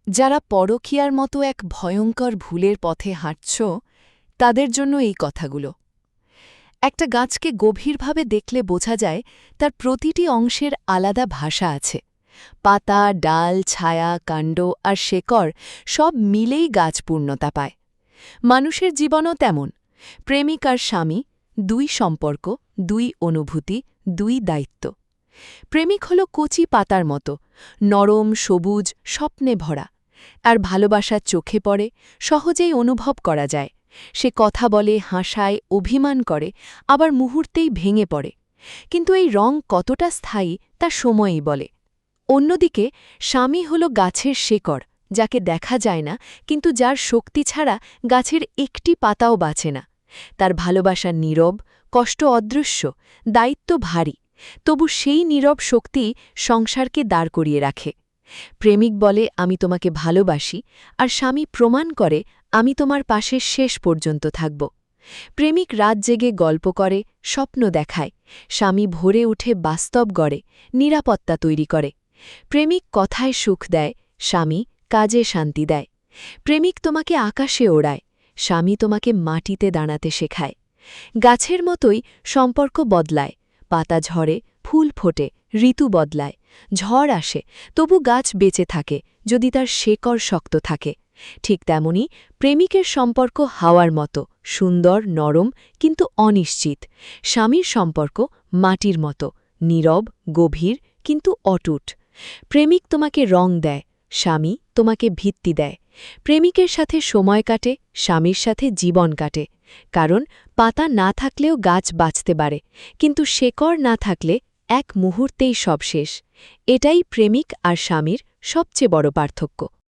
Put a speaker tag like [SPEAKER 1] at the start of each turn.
[SPEAKER 1] যারা পরকীয়ার মতো এক ভয়ঙ্কর ভুলের পথে হাঁটছ তাদের জন্য এই কথাগুলো। একটা গাছকে গভীরভাবে দেখলে বোঝা যায় তার প্রতিটি অংশের আলাদা ভাষা আছে। পাতা, ডাল, ছায়া, কাণ্ড আর শেকড় সব মিলেই গাছ পূর্ণতা পায়। মানুষের জীবনও তেমন। প্রেমিক আর স্বামী, দুই সম্পর্ক, দুই অনুভূতি, দুই দায়িত্ব। প্রেমিক হল কচি পাতার মতো, নরম, সবুজ, স্বপ্নে ভরা। আর ভালোবাসা চোখে পড়ে, সহজেই অনুভব করা যায়। সে কথা বলে, হাসায়, অভিমান করে, আবার মুহূর্তেই ভেঙে পড়ে। কিন্তু এই রং কতটা স্থায়ী তা সময়ই বলে। অন্যদিকে স্বামী হল গাছের শেকড়, যাকে দেখা যায় না, কিন্তু যার শক্তি ছাড়া গাছের একটি পাতাও বাঁচে না। তার ভালোবাসা নীরব, কষ্ট অদৃশ্য, দায়িত্ব ভারী। তবু সেই নীরব শক্তি সংসারকে দাঁড় করিয়ে রাখে। প্রেমিক বলে, আমি তোমাকে ভালোবাসি, আর স্বামী প্রমাণ করে, আমি তোমার পাশে শেষ পর্যন্ত থাকব। প্রেমিক রাত জেগে গল্প করে, স্বপ্ন দেখায়। স্বামী ভোরে উঠে বাস্তব গড়ে, নিরাপত্তা তৈরি করে। প্রেমিক কথায় সুখ দেয়, স্বামী কাজে শান্তি দেয়। প্রেমিক তোমাকে আকাশে ওড়ায়, স্বামী তোমাকে মাটিতে দাঁড়াতে শেখায়। গাছের মতোই সম্পর্ক বদলায়, পাতা ঝরে, ফুল ফোটে, ঋতু বদলায়, ঝড় আসে, তবু গাছ বেঁচে থাকে যদি তার শেকড় শক্ত থাকে। ঠিক তেমনি প্রেমিকের সম্পর্ক হাওয়ার মতো, সুন্দর, নরম, কিন্তু অনিশ্চিত। স্বামীর সম্পর্ক মাটির মতো, নীরব, গভীর, কিন্তু অটুট। প্রেমিক তোমাকে রং দেয়, স্বামী তোমাকে ভিত্তি দেয়। প্রেমিকের সাথে সময় কাটে, স্বামীর সাথে জীবন কাটে। কারণ পাতা না থাকলেও গাছ বাঁচতে পারে, কিন্তু শেকড় না থাকলে এক মুহূর্তেই সব শেষ। এটাই প্রেমিক আর স্বামীর সবচেয়ে বড় পার্থক্য।